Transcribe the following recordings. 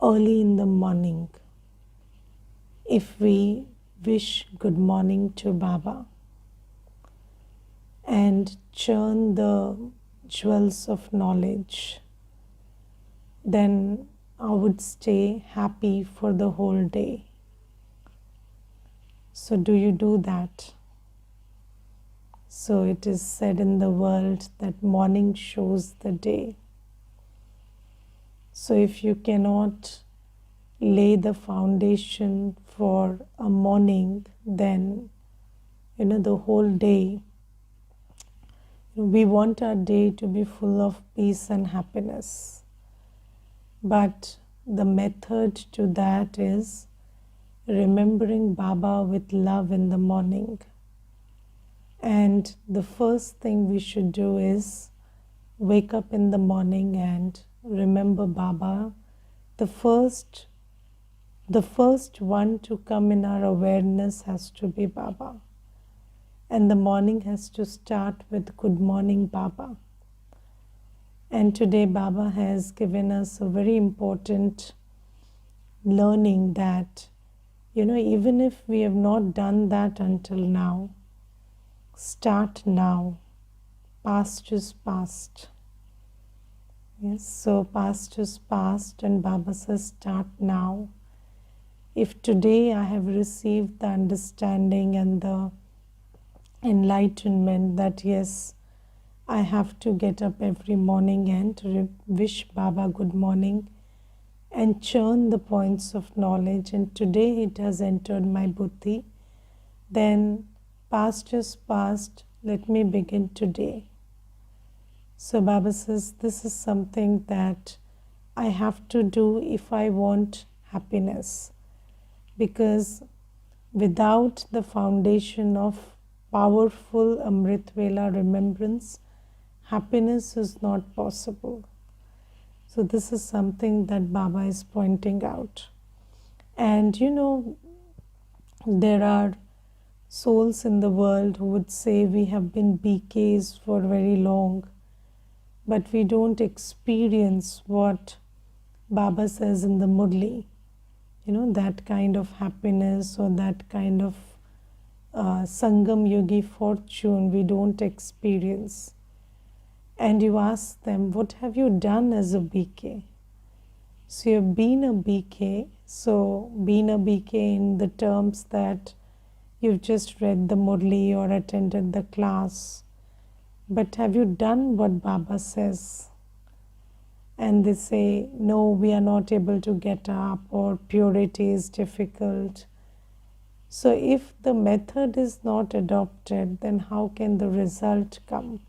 early in the morning, if we wish good morning to Baba and churn the jewels of knowledge, then I would stay happy for the whole day. So, do you do that? So, it is said in the world that morning shows the day. So, if you cannot lay the foundation for a morning, then the whole day, we want our day to be full of peace and happiness. But the method to that is remembering Baba with love in the morning. And the first thing we should do is wake up in the morning and remember Baba. The first one to come in our awareness has to be Baba. And the morning has to start with Good Morning Baba. And today Baba has given us a very important learning that, even if we have not done that until now, start now. Past is past. Yes, so past is past, and Baba says start now. If today I have received the understanding and the enlightenment that yes, I have to get up every morning and wish Baba good morning and churn the points of knowledge, and today it has entered my buddhi, then past is past, let me begin today. So Baba says this is something that I have to do if I want happiness, because without the foundation of powerful Amrit Vela remembrance, happiness is not possible. So this is something that Baba is pointing out. And there are souls in the world who would say we have been BKs for very long, but we don't experience what Baba says in the Murli, that kind of happiness or that kind of Sangam Yogi fortune we don't experience. And you ask them, what have you done as a BK? So you've been a BK, so been a BK in the terms that you've just read the Murli or attended the class. But have you done what Baba says? And they say, no, we are not able to get up, or purity is difficult. So if the method is not adopted, then how can the result come?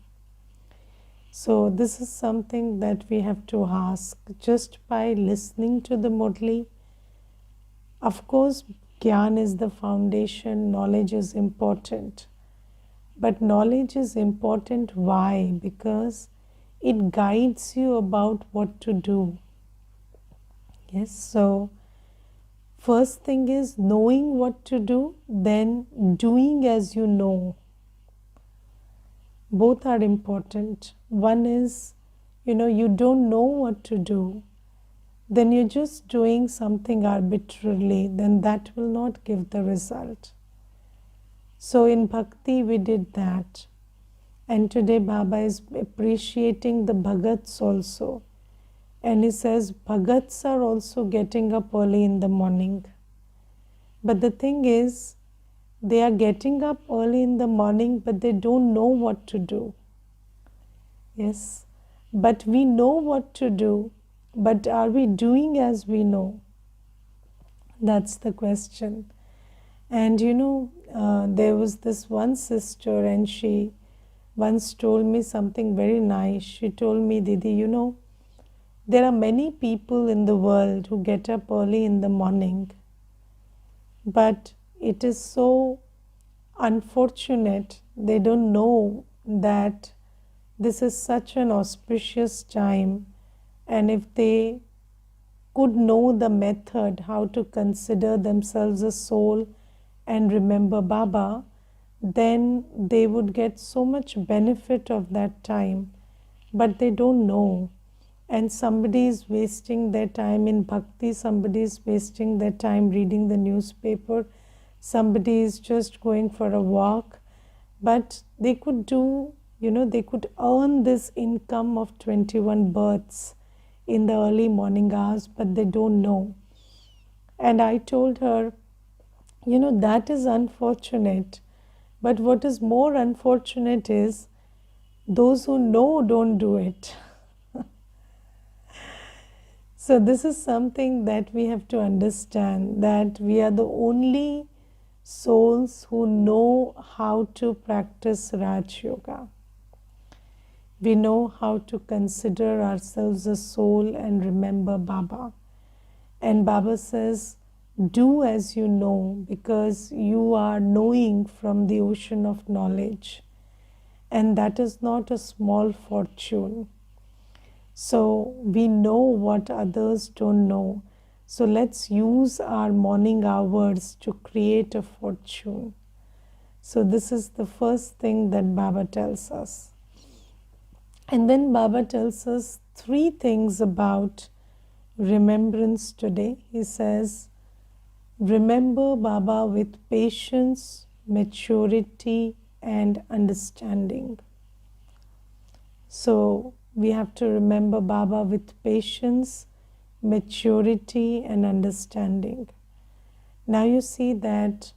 So this is something that we have to ask just by listening to the Murli. Of course, Gyan is the foundation, knowledge is important. But knowledge is important, why? Because it guides you about what to do. Yes, so first thing is knowing what to do, then doing as you know. Both are important. One is, you don't know what to do, then you're just doing something arbitrarily, then that will not give the result. So in Bhakti we did that. And today Baba is appreciating the Bhagats also. And he says Bhagats are also getting up early in the morning. But the thing is, they are getting up early in the morning, but they don't know what to do. Yes, but we know what to do, but are we doing as we know? That's the question. And there was this one sister, and she once told me something very nice. She told me, Didi, there are many people in the world who get up early in the morning, but it is so unfortunate they don't know that this is such an auspicious time, and if they could know the method how to consider themselves a soul and remember Baba, then they would get so much benefit of that time, but they don't know. and somebody is wasting their time in bhakti, somebody is wasting their time reading the newspaper, somebody is just going for a walk, but they could do, they could earn this income of 21 births in the early morning hours, but they don't know. And I told her, that is unfortunate. But what is more unfortunate is those who know don't do it. So this is something that we have to understand, that we are the only souls who know how to practice Raj Yoga. We know how to consider ourselves a soul and remember Baba. And Baba says, do as you know, because you are knowing from the ocean of knowledge. And that is not a small fortune. So we know what others don't know. So let's use our morning hours to create a fortune. So this is the first thing that Baba tells us. And then Baba tells us 3 things about remembrance today. He says, remember Baba with patience, maturity, and understanding. So we have to remember Baba with patience, maturity, and understanding. Now you see that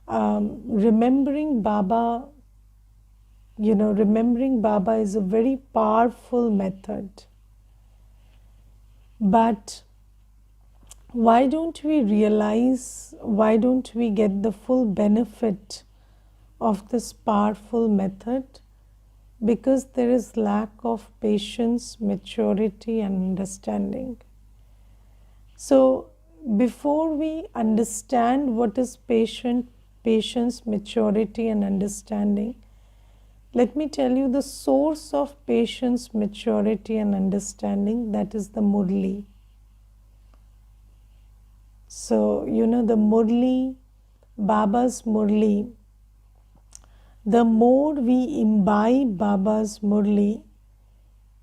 remembering Baba, remembering Baba is a very powerful method. But why don't we realize, why don't we get the full benefit of this powerful method? Because there is lack of patience, maturity, and understanding. So before we understand what is patience, maturity, and understanding, let me tell you the source of patience, maturity, and understanding, that is the Murli. So, the Murli, Baba's Murli, the more we imbibe Baba's Murli,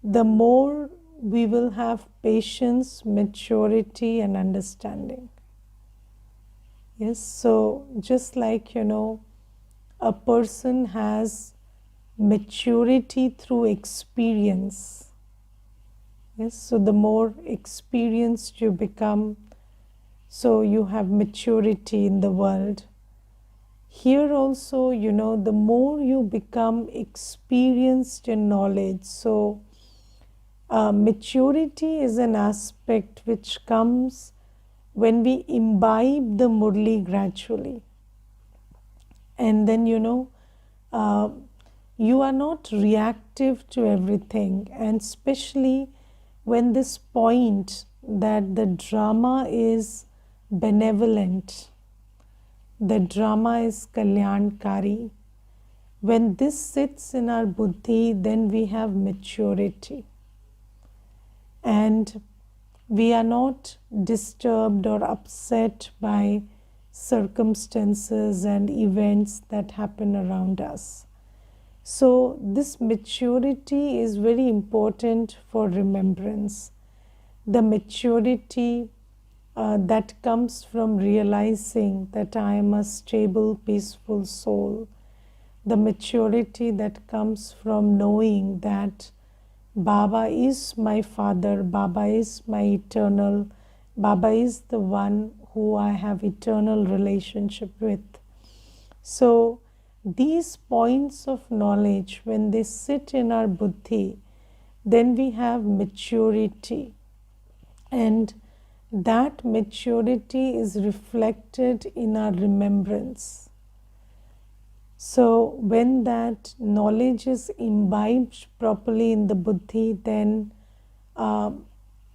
the more we will have patience, maturity, and understanding. Yes, so just like, a person has maturity through experience. Yes, so the more experienced you become, so you have maturity in the world. Here also, the more you become experienced in knowledge, so maturity is an aspect which comes when we imbibe the Murli gradually. And then, you are not reactive to everything, and especially when this point that the drama is benevolent, the drama is kalyankari. When this sits in our buddhi, then we have maturity. And we are not disturbed or upset by circumstances and events that happen around us. So this maturity is very important for remembrance. The maturity that comes from realizing that I am a stable, peaceful soul. The maturity that comes from knowing that Baba is my Father, Baba is my eternal, Baba is the one who I have eternal relationship with. So these points of knowledge, when they sit in our buddhi, then we have maturity. And that maturity is reflected in our remembrance. So when that knowledge is imbibed properly in the buddhi, then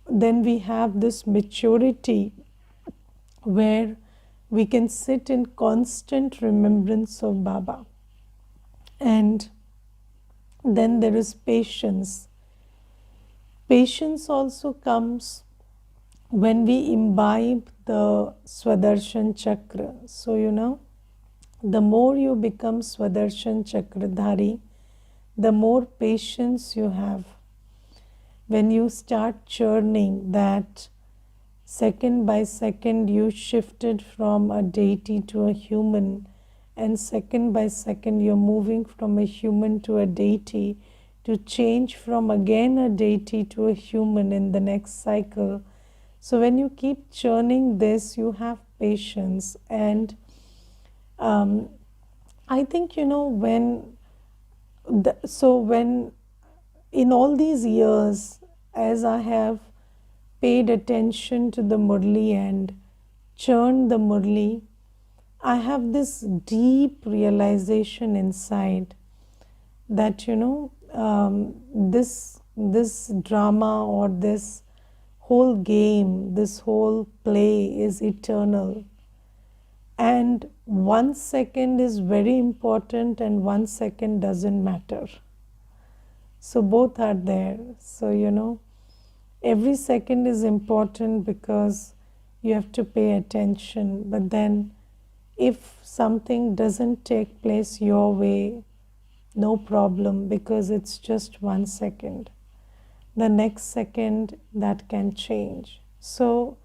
we have this maturity where we can sit in constant remembrance of Baba. And then there is patience. Patience also comes when we imbibe the Swadershan Chakra. So, the more you become Swadershan Chakradhari, the more patience you have. when you start churning, that second by second you shifted from a deity to a human, and second by second you're moving from a human to a deity, to change from again a deity to a human in the next cycle. So when you keep churning this, you have patience. And um, I think, when in all these years, as I have paid attention to the Murli and churned the Murli, I have this deep realization inside that, this drama, or this whole game, this whole play is eternal. And 1 second is very important, and 1 second doesn't matter. So both are there. So, every second is important because you have to pay attention. But then, if something doesn't take place your way, no problem, because it's just 1 second. The next second that can change. So,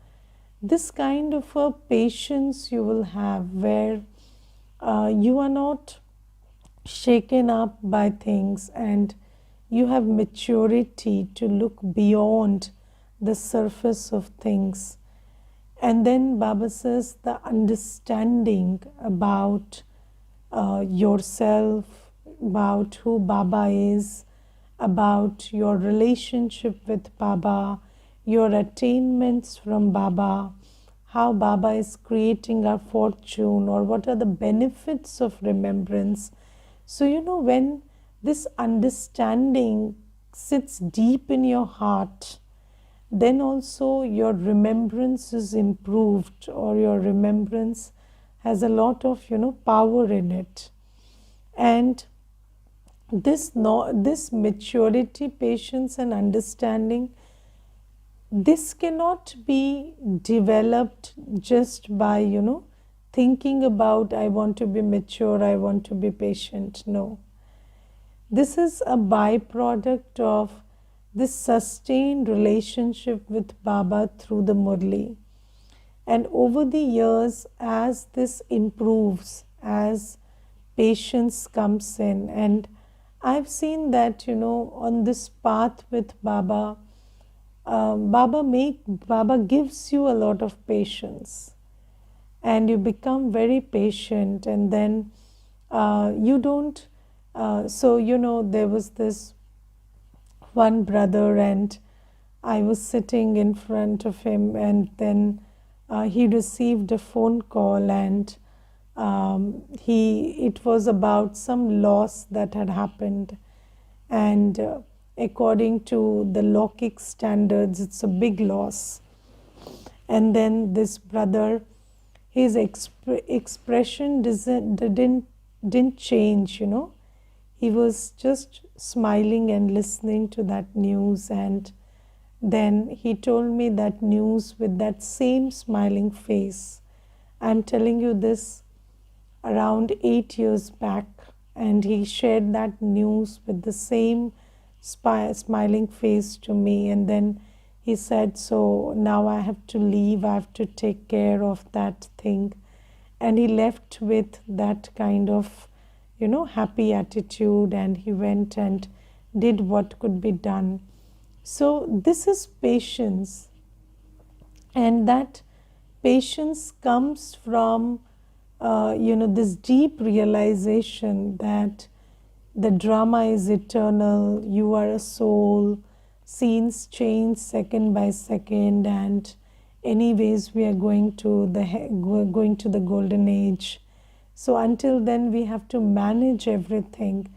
this kind of a patience you will have, where you are not shaken up by things, and you have maturity to look beyond the surface of things. And then Baba says the understanding about yourself, about who Baba is, about your relationship with Baba, your attainments from Baba, how Baba is creating our fortune, or what are the benefits of remembrance. So, when this understanding sits deep in your heart, then also your remembrance is improved, or your remembrance has a lot of, power in it. And this maturity, patience, and understanding, this cannot be developed just by, thinking about, I want to be mature, I want to be patient. No. This is a byproduct of this sustained relationship with Baba through the Murli. And over the years, as this improves, as patience comes in, and I've seen that, on this path with Baba, Baba gives you a lot of patience, and you become very patient, and then you don't. There was this one brother, and I was sitting in front of him, and then he received a phone call, and it was about some loss that had happened, and according to the Lokik standards, it's a big loss. And then this brother, his expression didn't change. He was just smiling and listening to that news, and then he told me that news with that same smiling face. I'm telling you this around 8 years back, and he shared that news with the same smiling face to me. And then he said, so now I have to leave, I have to take care of that thing. And he left with that kind of, happy attitude, and he went and did what could be done. So this is patience, and that patience comes from this deep realization that the drama is eternal, you are a soul, scenes change second by second, and anyways we are going to the golden age. So until then we have to manage everything,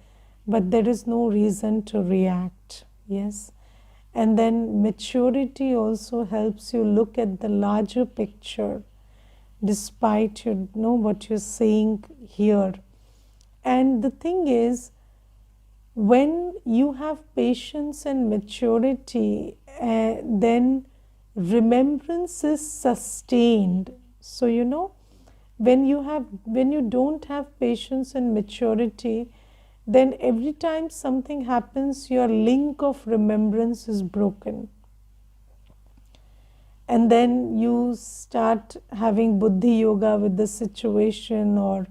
but there is no reason to react. Yes. And then maturity also helps you look at the larger picture, despite what you're seeing here. And the thing is, when you have patience and maturity, then remembrance is sustained. So when you don't have patience and maturity, then every time something happens, your link of remembrance is broken. And then you start having buddhi yoga with the situation or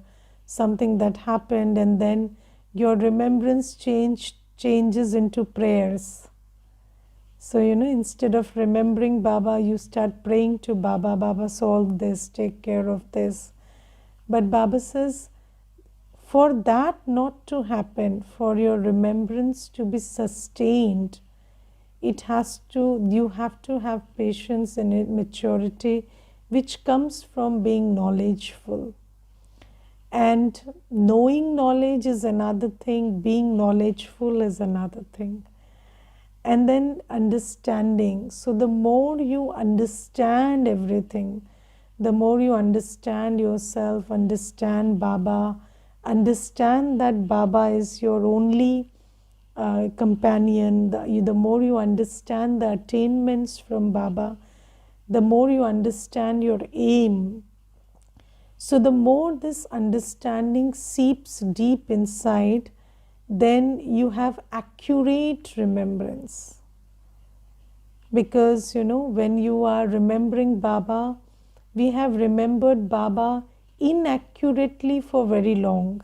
something that happened, and then your remembrance changes into prayers. So, instead of remembering Baba, you start praying to Baba, Baba, solve this, take care of this. But Baba says, for that not to happen, for your remembrance to be sustained, you have to have patience and maturity, which comes from being knowledgeful. And knowing knowledge is another thing, being knowledgeful is another thing. And then understanding. So the more you understand everything, the more you understand yourself, understand Baba, understand that Baba is your only companion, the more you understand the attainments from Baba, the more you understand your aim. So the more this understanding seeps deep inside, then you have accurate remembrance. Because, when you are remembering Baba, we have remembered Baba inaccurately for very long.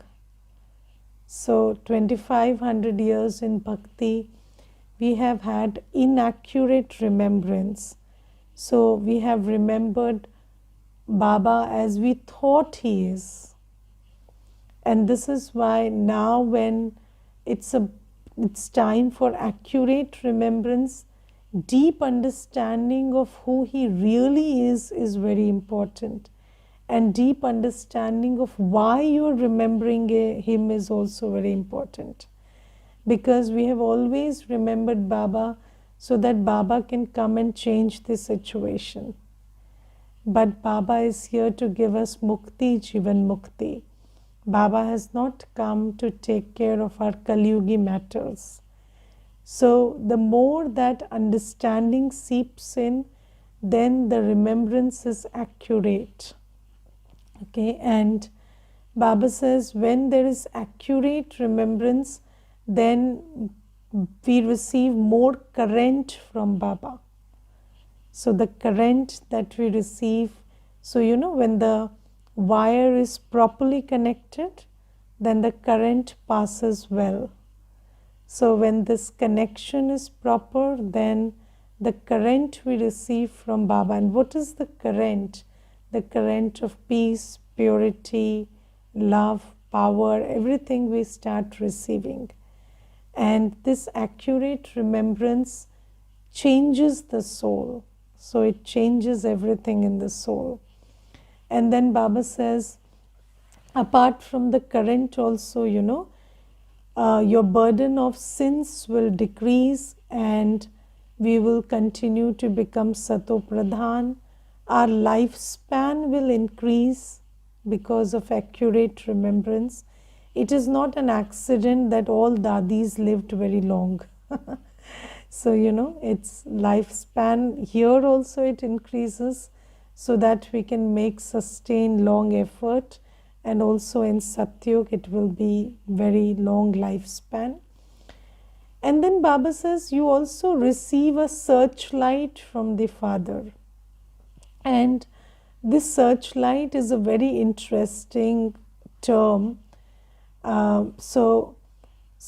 So 2500 years in Bhakti, we have had inaccurate remembrance. So we have remembered Baba as we thought he is. And this is why now when it's time for accurate remembrance, deep understanding of who he really is very important. And deep understanding of why you're remembering him is also very important. Because we have always remembered Baba so that Baba can come and change the situation. But Baba is here to give us mukti, Jivan Mukti. Baba has not come to take care of our Kali-yugi matters. So the more that understanding seeps in, then the remembrance is accurate. Okay, and Baba says when there is accurate remembrance, then we receive more current from Baba. So the current that we receive, so when the wire is properly connected, then the current passes well. So when this connection is proper, then the current we receive from Baba. And what is the current? The current of peace, purity, love, power, everything we start receiving. And this accurate remembrance changes the soul. So it changes everything in the soul. And then Baba says, apart from the current also, your burden of sins will decrease and we will continue to become Sato Pradhan. Our lifespan will increase because of accurate remembrance. It is not an accident that all dadis lived very long. So, its lifespan here also it increases so that we can make sustained long effort, and also in Satyug it will be very long lifespan. And then Baba says you also receive a searchlight from the Father. And this searchlight is a very interesting term. So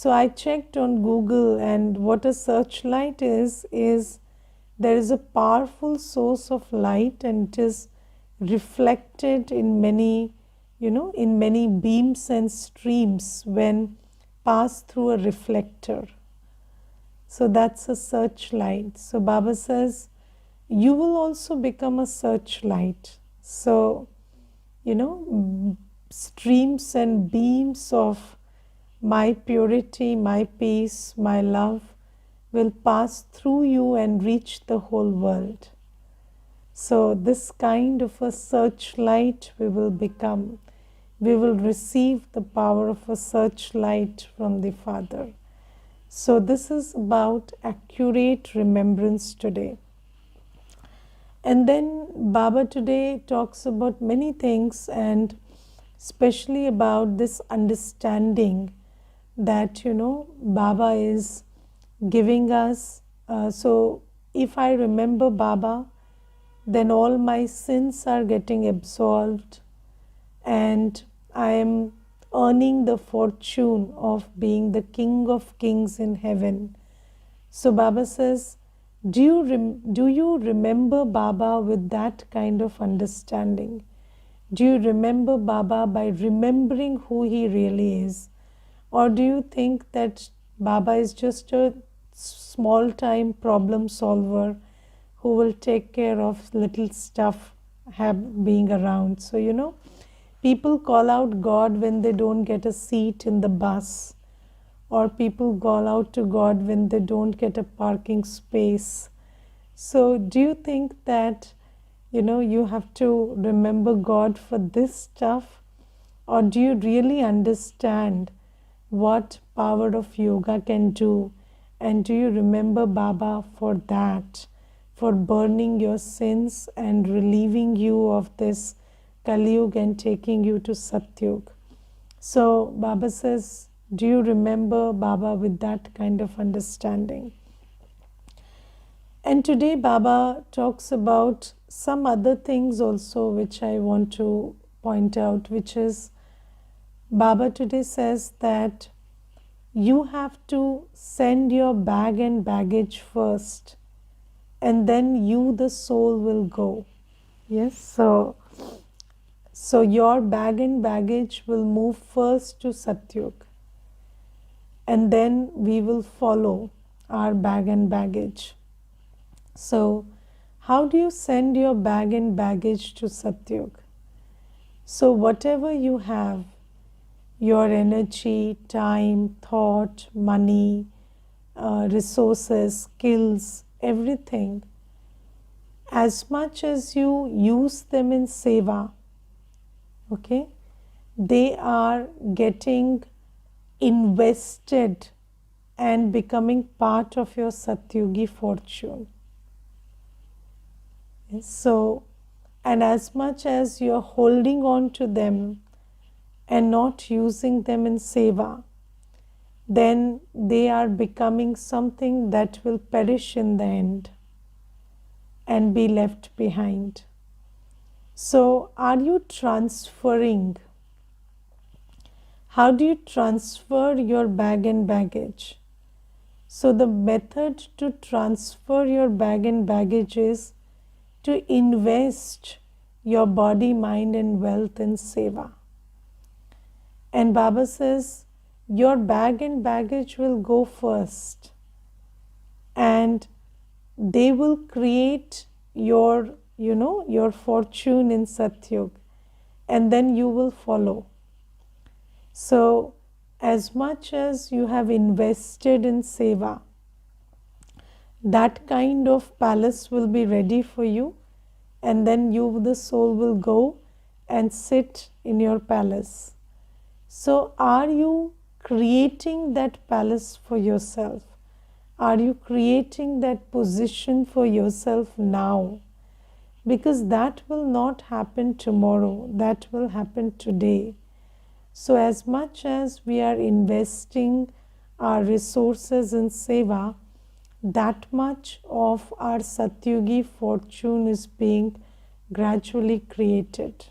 I checked on Google, and what a searchlight is there is a powerful source of light, and it is reflected in many, in many beams and streams when passed through a reflector. So that's a searchlight. So Baba says, you will also become a searchlight. So, streams and beams of my purity, my peace, my love will pass through you and reach the whole world. So this kind of a searchlight we will become. We will receive the power of a searchlight from the Father. So this is about accurate remembrance today. And then Baba today talks about many things, and especially about this understanding that, Baba is giving us. So if I remember Baba, then all my sins are getting absolved, and I am earning the fortune of being the King of Kings in heaven. So Baba says, do you remember Baba with that kind of understanding? Do you remember Baba by remembering who he really is? Or do you think that Baba is just a small time problem solver who will take care of little stuff being around? So, people call out God when they don't get a seat in the bus, or people call out to God when they don't get a parking space. So, do you think that, you have to remember God for this stuff? Or do you really understand what power of yoga can do? And do you remember Baba for that, for burning your sins and relieving you of this Kali Yuga and taking you to Satyug? So Baba says, do you remember Baba with that kind of understanding? And today Baba talks about some other things also which I want to point out, which is Baba today says that you have to send your bag and baggage first, and then you, the soul, will go. Yes, so your bag and baggage will move first to Satyug, and then we will follow our bag and baggage. So, how do you send your bag and baggage to Satyug? So, whatever you have, your energy, time, thought, money, resources, skills, everything, as much as you use them in seva, okay, they are getting invested and becoming part of your Satyugi fortune. Yes, so, and as much as you're holding on to them and not using them in seva, then they are becoming something that will perish in the end and be left behind. So, are you transferring? How do you transfer your bag and baggage? So, the method to transfer your bag and baggage is to invest your body, mind, and wealth in seva. And Baba says, your bag and baggage will go first, and they will create your, your fortune in Satyug, and then you will follow. So, as much as you have invested in seva, that kind of palace will be ready for you, and then you, the soul, will go and sit in your palace. So, are you creating that palace for yourself? Are you creating that position for yourself now? Because that will not happen tomorrow, that will happen today. So, as much as we are investing our resources in seva, that much of our Satyugi fortune is being gradually created.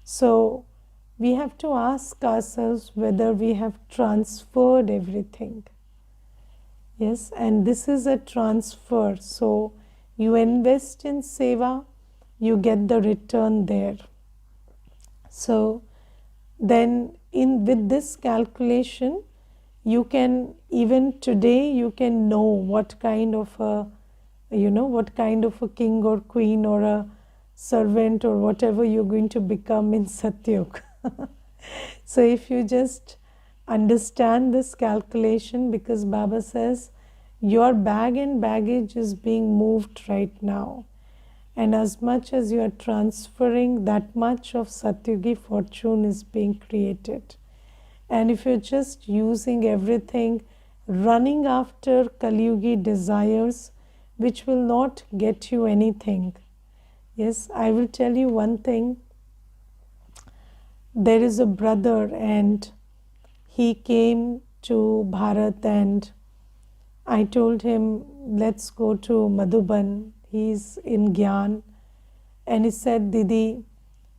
So, we have to ask ourselves whether we have transferred everything. Yes, and this is a transfer. So, you invest in seva, you get the return there. So, then with this calculation, you can, even today, you can know what kind of a, what kind of a king or queen or a servant or whatever you're going to become in Satyug. So if you just understand this calculation, because Baba says your bag and baggage is being moved right now, and as much as you are transferring, that much of Satyugi fortune is being created. And if you're just using everything, running after Kaliyugi desires, which will not get you anything. Yes, I will tell you one thing. There is a brother, and he came to Bharat, and I told him, let's go to Madhuban. He's in Gyan. And he said, Didi,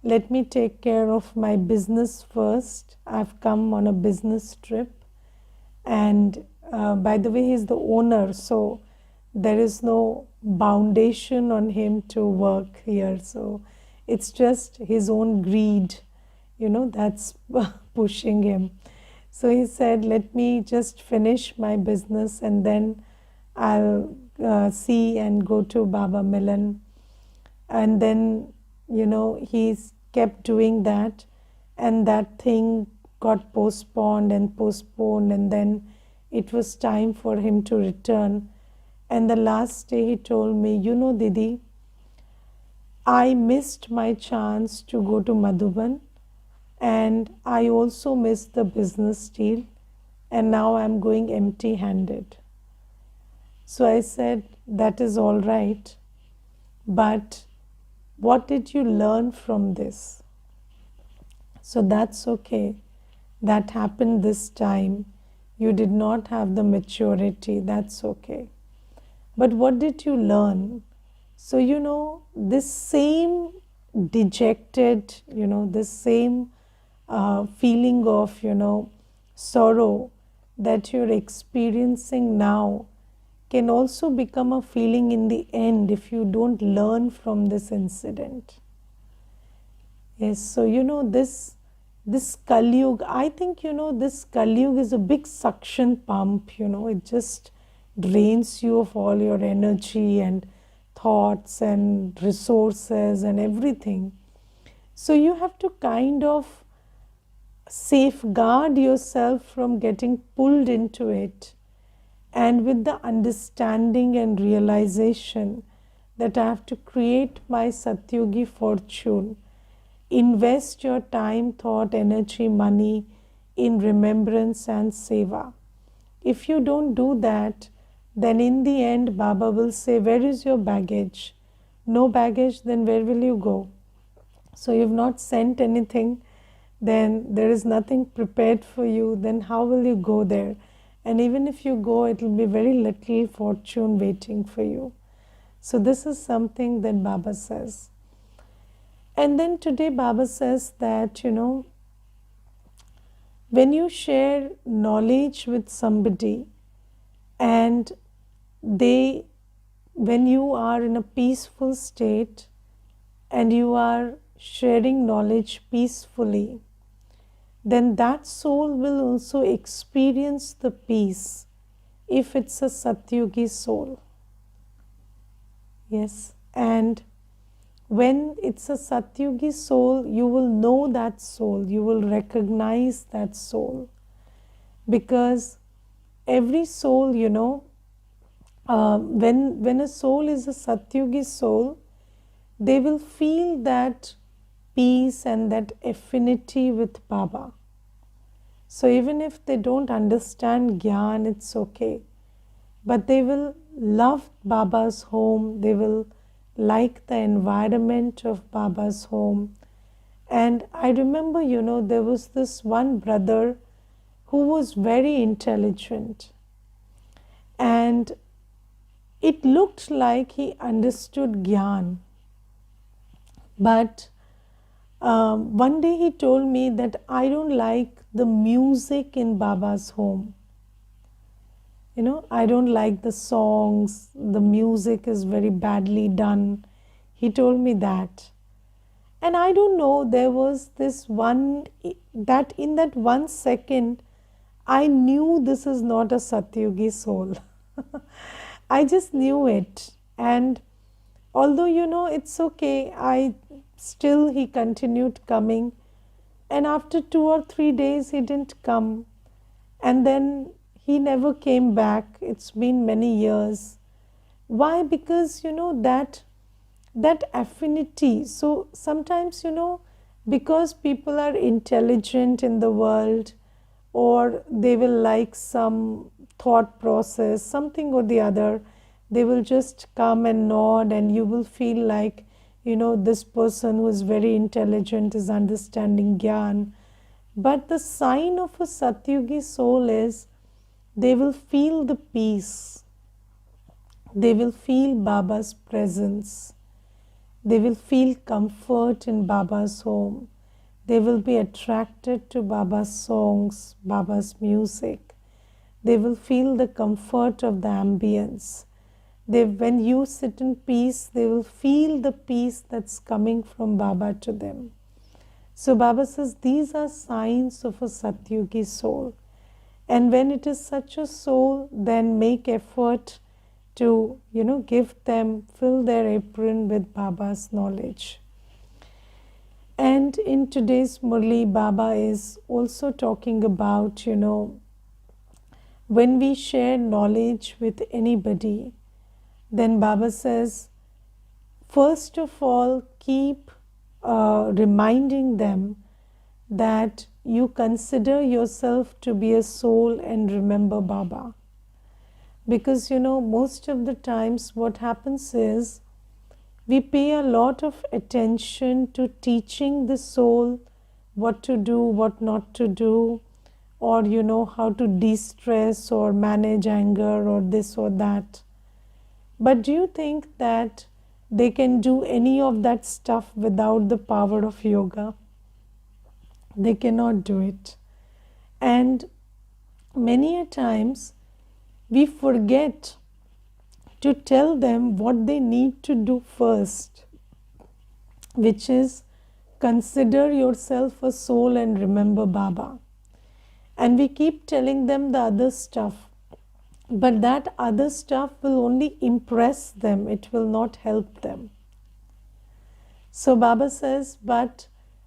let me take care of my business first. I've come on a business trip. And by the way, he's the owner, so there is no foundation on him to work here. So it's just his own greed, that's pushing him. So he said, let me just finish my business and then I'll see and go to Baba Milan. And then, he's kept doing that, and that thing got postponed and postponed, and then it was time for him to return. And the last day he told me, Didi, I missed my chance to go to Madhuban, and I also missed the business deal, and now I'm going empty handed. So I said, that is all right, but what did you learn from this? So that's okay. That happened this time. You did not have the maturity. That's okay. But what did you learn? So, this same dejected, this same feeling of, sorrow that you're experiencing now can also become a feeling in the end if you don't learn from this incident. Yes, so this Kali Yuga, I think this Kali Yuga is a big suction pump, it just drains you of all your energy and thoughts and resources and everything. So you have to kind of safeguard yourself from getting pulled into it, and with the understanding and realization that I have to create my Satyugi fortune. Invest your time, thought, energy, money in remembrance and seva. If you don't do that, then in the end Baba will say, where is your baggage? No baggage, then where will you go? So you've not sent anything, then there is nothing prepared for you, then how will you go there? And even if you go, it will be very little fortune waiting for you. So this is something that Baba says. And then today Baba says that, when you share knowledge with somebody and when you are in a peaceful state and you are sharing knowledge peacefully, then that soul will also experience the peace if it's a Satyugi soul. Yes, and when it's a Satyugi soul, you will know that soul, you will recognize that soul. Because every soul, when a soul is a Satyugi soul, they will feel that peace and that affinity with Baba. So even if they don't understand Gyan, it's okay. But they will love Baba's home, they will like the environment of Baba's home. And I remember, there was this one brother who was very intelligent. And it looked like he understood Gyan. But one day he told me that I don't like the music in Baba's home. I don't like the songs, the music is very badly done. He told me that. And I don't know, there was this one, that in that 1 second, I knew this is not a Satyugi soul. I just knew it. And although, it's okay, he continued coming. And after 2 or 3 days, he didn't come. And then he never came back. It's been many years. Why? Because, that affinity. So sometimes, because people are intelligent in the world, or they will like some thought process, something or the other, they will just come and nod, and you will feel like, this person who is very intelligent is understanding Gyan. But the sign of a Satyugi soul is they will feel the peace. They will feel Baba's presence. They will feel comfort in Baba's home. They will be attracted to Baba's songs, Baba's music. They will feel the comfort of the ambience. When you sit in peace, they will feel the peace that's coming from Baba to them. So Baba says these are signs of a Satyugi soul. And when it is such a soul, then make effort to, give them, fill their apron with Baba's knowledge. And in today's Murli, Baba is also talking about, when we share knowledge with anybody, then Baba says, first of all, keep reminding them that you consider yourself to be a soul and remember Baba. Because, most of the times what happens is we pay a lot of attention to teaching the soul what to do, what not to do, or, how to de-stress or manage anger or this or that. But do you think that they can do any of that stuff without the power of yoga? They cannot do it. And many a times we forget to tell them what they need to do first, which is consider yourself a soul and remember Baba. And we keep telling them the other stuff, but that other stuff will only impress them, it will not help them. So Baba says, but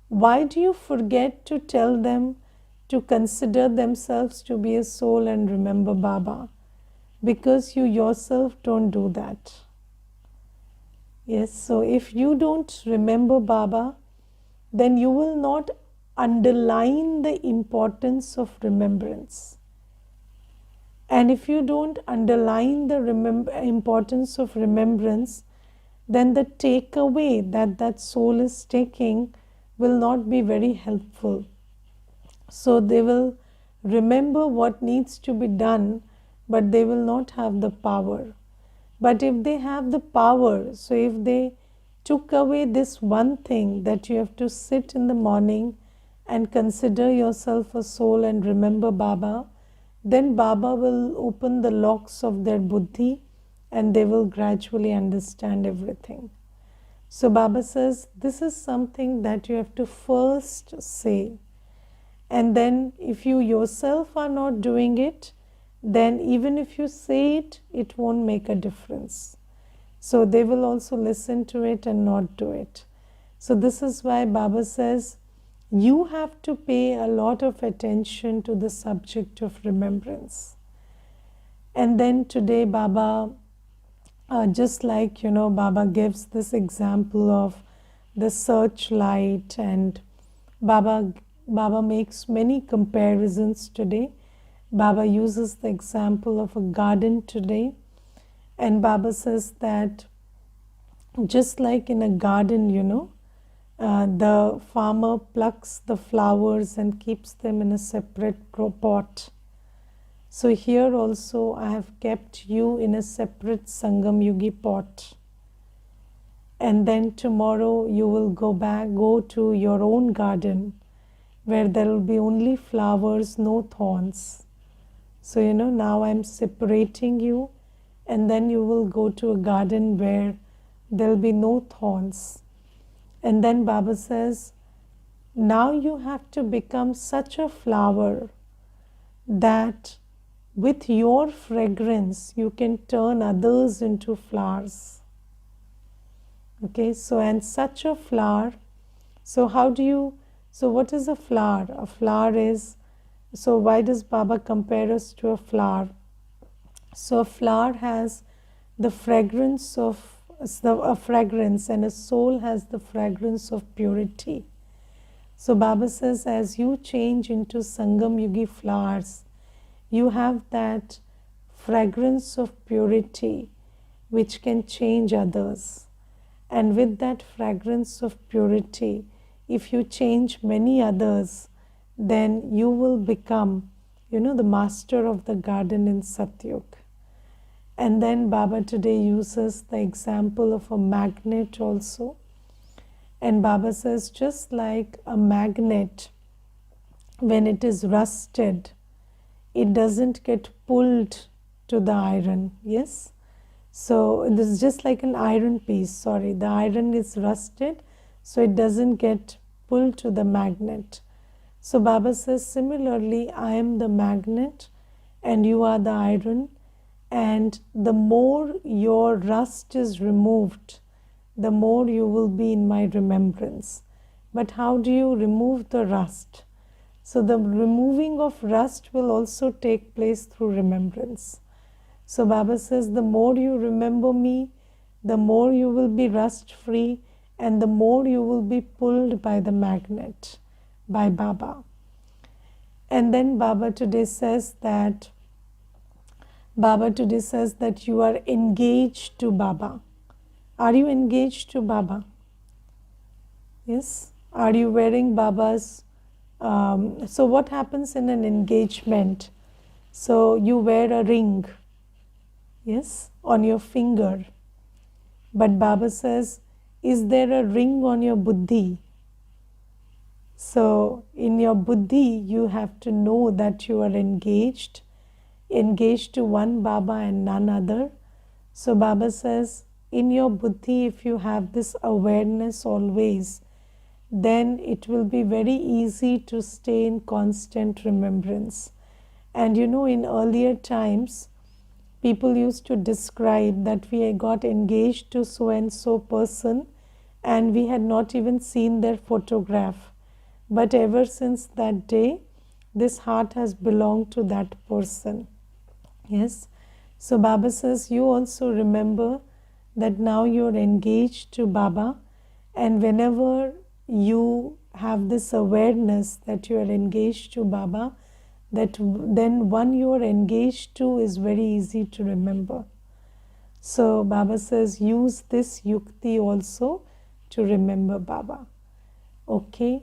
why do you forget to tell them to consider themselves to be a soul and remember Baba? Because you yourself don't do that. Yes, so if you don't remember Baba, then you will not underline the importance of remembrance. And if you don't underline the importance of remembrance, then the takeaway that soul is taking will not be very helpful. So they will remember what needs to be done, but they will not have the power. But if they have the power, so if they took away this one thing that you have to sit in the morning and consider yourself a soul and remember Baba, then Baba will open the locks of their buddhi and they will gradually understand everything. So Baba says, this is something that you have to first say. And then if you yourself are not doing it, then even if you say it, it won't make a difference. So they will also listen to it and not do it. So this is why Baba says, you have to pay a lot of attention to the subject of remembrance. And then today Baba, just like, Baba gives this example of the searchlight, and Baba makes many comparisons today. Baba uses the example of a garden today, and Baba says that just like in a garden, the farmer plucks the flowers and keeps them in a separate pot. So here also I have kept you in a separate Sangam Yugi pot. And then tomorrow you will go to your own garden where there will be only flowers, no thorns. So, now I'm separating you, and then you will go to a garden where there will be no thorns. And then Baba says, now you have to become such a flower that with your fragrance you can turn others into flowers. Okay, so and such a flower, so what is a flower? A flower is, so why does Baba compare us to a flower? So a flower has the fragrance of a fragrance, and a soul has the fragrance of purity. So Baba says, as you change into Sangam Yugi flowers, you have that fragrance of purity which can change others. And with that fragrance of purity, if you change many others, then you will become, the master of the garden in Satyug. And then Baba today uses the example of a magnet also. And Baba says, just like a magnet, when it is rusted, it doesn't get pulled to the iron. Yes? So this is just like an iron piece. Sorry, the iron is rusted, so it doesn't get pulled to the magnet. So Baba says, similarly, I am the magnet and you are the iron. And the more your rust is removed, the more you will be in my remembrance. But how do you remove the rust? So the removing of rust will also take place through remembrance. So Baba says, the more you remember me, the more you will be rust free, and the more you will be pulled by the magnet, by Baba. And then Baba today says that you are engaged to Baba. Are you engaged to Baba? Yes? Are you wearing Baba's? So what happens in an engagement? So you wear a ring, yes, on your finger. But Baba says, is there a ring on your buddhi? So in your buddhi, you have to know that you are engaged to one Baba and none other. So Baba says, in your buddhi, if you have this awareness always, then it will be very easy to stay in constant remembrance. And in earlier times, people used to describe that we got engaged to so and so person and we had not even seen their photograph. But ever since that day, this heart has belonged to that person. Yes. So Baba says, you also remember that now you're engaged to Baba, and whenever you have this awareness that you are engaged to Baba, that then one you are engaged to is very easy to remember. So Baba says, use this yukti also to remember Baba. Okay.